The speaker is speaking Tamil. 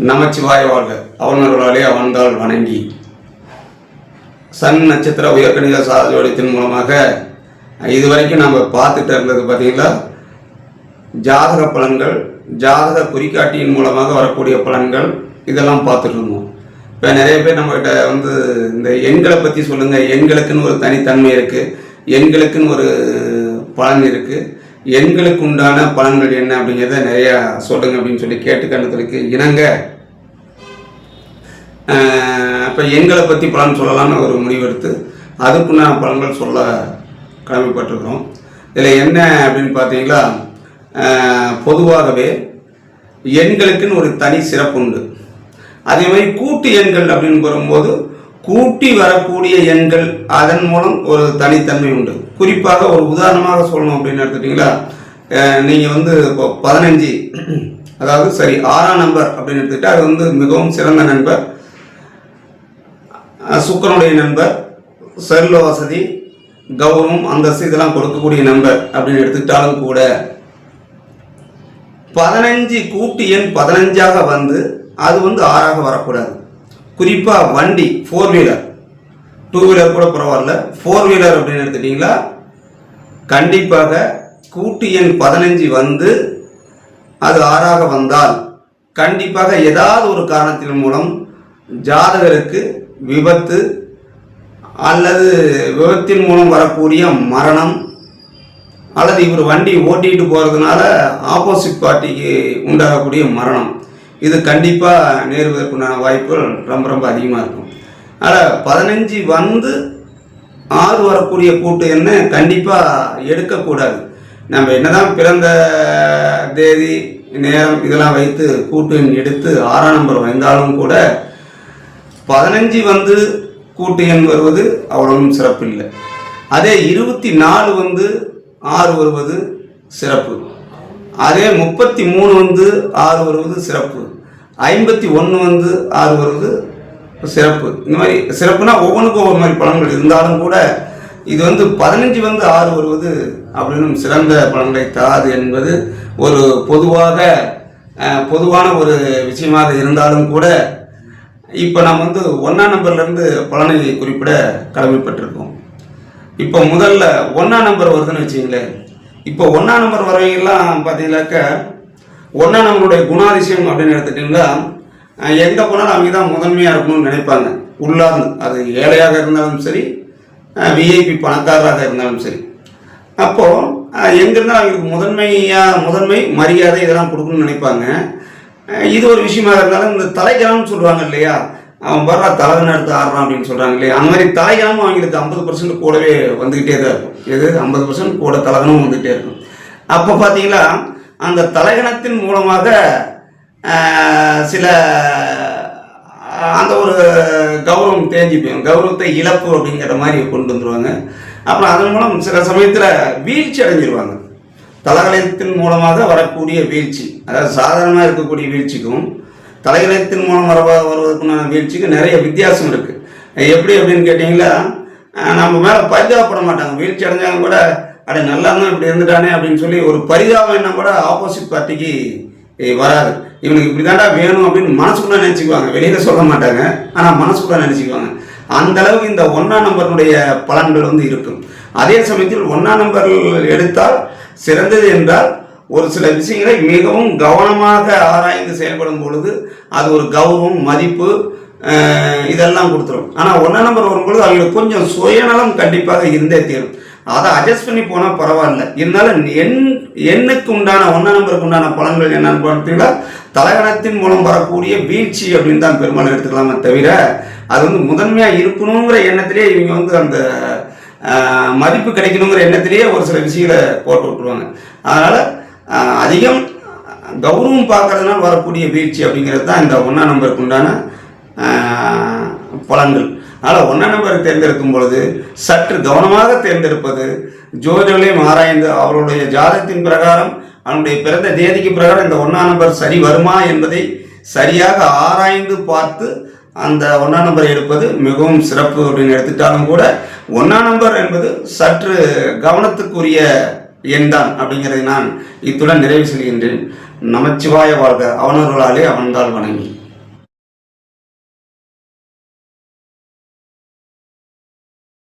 நமச்சிவாய வாழ்க. அவனர்களாலே அவன்தாள் வணங்கி. சன் நட்சத்திர உயர்கணித சாதஜோடியத்தின் மூலமாக இதுவரைக்கும் நம்ம பார்த்துட்டு இருந்தது பார்த்தீங்களா, ஜாதக பலன்கள், ஜாதக குறிகாட்டியின் மூலமாக வரக்கூடிய பலன்கள், இதெல்லாம் பார்த்துட்டு இருந்தோம். இப்போ நிறைய பேர் நம்மகிட்ட இந்த எண்களை பற்றி சொல்லுங்கள், எண்களுக்குன்னு ஒரு தனித்தன்மை இருக்குது, எண்களுக்குன்னு ஒரு பலன் இருக்குது, எண்களுக்கு உண்டான பலன்கள் என்ன அப்படிங்கிறத நிறையா சொல்லுங்க அப்படின்னு சொல்லி கேட்டுக்கண்டதுக்கு இணங்க இப்போ எண்களை பற்றி பலன் சொல்லலாம்னு ஒரு முடிவெடுத்து அதுக்குண்டான பலன்கள் சொல்ல கடமைப்பட்டிருக்கிறோம். இதில் என்ன அப்படின்னு பார்த்தீங்களா, பொதுவாகவே எண்களுக்குன்னு ஒரு தனி சிறப்பு உண்டு. அதே மாதிரி கூட்டு எண்கள் அப்படின்னு வரும்போது கூட்டி வரக்கூடிய எண்கள் அதன் மூலம் ஒரு தனித்தன்மை உண்டு. குறிப்பாக ஒரு உதாரணமாக சொல்லணும் அப்படின்னு எடுத்துட்டிங்களா, நீங்கள் இப்போ 15 அதாவது சரி 6ஆம் நம்பர் அப்படின்னு எடுத்துக்கிட்டால் அது மிகவும் சிறந்த நண்பர், சுக்கரனுடைய நண்பர், செல்வ வசதி, கௌரவம், அந்தஸ்து இதெல்லாம் கொடுக்கக்கூடிய நம்பர் அப்படின்னு எடுத்துக்கிட்டாலும் கூட 15 கூட்டு எண் 15ஆக அது 6ஆக வரக்கூடாது. குறிப்பாக வண்டி 4 வீலர், 2 வீலர் கூட பரவாயில்ல, 4 வீலர் அப்படின்னு எடுத்துட்டிங்களா கண்டிப்பாக கூட்டு எண் 15 அது 6ஆக வந்தால் கண்டிப்பாக ஏதாவது ஒரு காரணத்தின் மூலம் ஜாதகருக்கு விபத்து அல்லது விபத்தின் மூலம் வரக்கூடிய மரணம் அல்லது இவர் வண்டி ஓட்டிகிட்டு போகிறதுனால ஆப்போசிட் பார்ட்டிக்கு உண்டாகக்கூடிய மரணம், இது கண்டிப்பாக நேருவதற்குண்டான வாய்ப்புகள் ரொம்ப ரொம்ப அதிகமாக இருக்கும். அதனால் 15 6 வரக்கூடிய கூட்டு என்ன கண்டிப்பாக எடுக்கக்கூடாது. நம்ம என்னதான் பிறந்த தேதி நேரம் இதெல்லாம் வைத்து கூட்டு எண் எடுத்து 6ஆம் நம்பர் வந்தாலும் கூட 15 கூட்டு எண் வருவது அவ்வளவும் சிறப்பு இல்லை. அதே 24 6 வருவது சிறப்பு. அதே 33 6 வருவது சிறப்பு. 51 6 வருவது சிறப்பு. இந்த மாதிரி சிறப்புனா ஒவ்வொன்றுக்கும் ஒவ்வொரு மாதிரி பலன்கள் இருந்தாலும் கூட இது 15 6 வருவது அப்படின்னு சிறந்த பலன்களை தராது என்பது ஒரு பொதுவான ஒரு விஷயமாக இருந்தாலும் கூட இப்போ நாம் 1ஆம் நம்பர்லேருந்து பலனை குறிப்பிட கடமைப்பட்டிருக்கோம். இப்போ முதல்ல 1ஆம் நம்பர் வருதுன்னு வச்சிங்களேன். இப்போ 1ஆம் நம்பர் வரவங்கெல்லாம் பார்த்தீங்கன்னாக்க 1ஆம் நம்பருடைய குணாதிசயம் அப்படின்னு எடுத்துட்டிங்கன்னா எங்கே போனாலும் அவங்க தான் முதன்மையாக இருக்கணும்னு நினைப்பாங்க. உள்ளார்ந்து அது ஏழையாக இருந்தாலும் சரி, விஐபி பணக்காரராக இருந்தாலும் சரி. அப்போது எங்கேருந்தாலும் அவங்களுக்கு முதன்மை மரியாதை இதெல்லாம் கொடுக்கணும்னு நினைப்பாங்க. இது ஒரு விஷயமாக இருந்தாலும் இந்த தலைகணம்னு சொல்லுவாங்க இல்லையா, அவன் வர்ற தலைகணம் எடுத்து ஆடுறான் அப்படின்னு சொல்கிறாங்க இல்லையா, அந்த மாதிரி தலைகணமும் அவங்களுக்கு 50% கூடவே வந்துக்கிட்டே தான் இருக்கும். எது 50% கூட தலைகணமும் வந்துக்கிட்டே இருக்கும். அப்போ பார்த்தீங்களா அந்த தலைகணத்தின் மூலமாக சில அந்த ஒரு கௌரவம் தேஞ்சி போயும், கௌரவத்தை இழப்பு அப்படிங்கிற மாதிரி கொண்டு வந்துடுவாங்க. அப்புறம் அதன் மூலம் சில சமயத்தில் வீழ்ச்சி அடைஞ்சிருவாங்க. தலைகணத்தின் மூலமாக வரக்கூடிய வீழ்ச்சி, அதாவது சாதாரணமாக இருக்கக்கூடிய வீழ்ச்சிக்கும் தலைகணத்தின் மூலம் வருவதற்குண்டான வீழ்ச்சிக்கும் நிறைய வித்தியாசம் இருக்குது. எப்படி அப்படின்னு கேட்டிங்களா, நம்ம மேலே பரிதாபப்பட மாட்டாங்க. வீழ்ச்சி அடைஞ்சாலும் கூட அப்படி நல்லா தான் இப்படி இருந்துட்டானே அப்படின்னு சொல்லி ஒரு பரிதாபம் என்ன கூட ஆப்போசிட் பார்ட்டிக்கு வராது. இவனுக்கு இப்படி தாண்டா வேணும் அப்படின்னு மனசுக்குள்ள நினச்சிக்குவாங்க, வெளியில் சொல்ல மாட்டாங்க, ஆனால் மனசுக்குள்ள நினச்சிக்குவாங்க. அந்த அளவுக்கு இந்த 1ஆம் நம்பருடைய பலன்கள் இருக்கும். அதே சமயத்தில் 1ஆம் நம்பர் எடுத்தால் சிறந்தது என்றால் ஒரு சில விஷயங்களை மிகவும் கவனமாக ஆராய்ந்து செயல்படும் பொழுது அது ஒரு கௌரவம், மதிப்பு இதெல்லாம் கொடுத்துரும். ஆனால் 1ஆம் நம்பர் வரும்பொழுது அவங்களுக்கு கொஞ்சம் சுயநலம் கண்டிப்பாக இருந்தே தீரும். அதை அட்ஜஸ்ட் பண்ணி போனால் பரவாயில்ல. இருந்தாலும் எண்ணுக்கு உண்டான 1ஆம் நம்பருக்கு உண்டான பலன்கள் என்னன்னு பார்த்தீங்கன்னா தலைகணத்தின் மூலம் வரக்கூடிய வீழ்ச்சி அப்படின்னு தான் பெரும்பாலும் எடுத்துக்கலாமே தவிர அது முதன்மையாக இருக்கணுங்கிற எண்ணத்திலே இவங்க அந்த மதிப்பு கிடைக்கணுங்கிற எண்ணத்திலேயே ஒரு சில விஷயங்களை போட்டு விட்டுருவாங்க. அதனால் அதிகம் கௌரவம் பார்க்கறதுனால வரக்கூடிய வீழ்ச்சி அப்படிங்கிறது தான் இந்த 1ஆம் நம்பருக்கு உண்டான பலன்கள். அதனால் 1ஆம் நம்பரை தேர்ந்தெடுக்கும் பொழுது சற்று கவனமாக தேர்ந்தெடுப்பது, ஜோதிடர்களையும் ஆராய்ந்து அவருடைய ஜாதகத்தின் பிரகாரம் அவனுடைய பிறந்த தேதிக்கு பிரகாரம் இந்த 1ஆம் நம்பர் சரி வருமா என்பதை சரியாக ஆராய்ந்து பார்த்து அந்த 1ஆம் நம்பரை எடுப்பது மிகவும் சிறப்பு அப்படின்னு எடுத்துட்டாலும் கூட 1ஆம் நம்பர் என்பது சற்று கவனத்துக்குரிய எண் தான் அப்படிங்கிறதை நான் இத்துடன் நிறைவு செய்கின்றேன். நமச்சிவாய வாழ்க. அவனர்களாலே அவன்தாள் வணங்கி.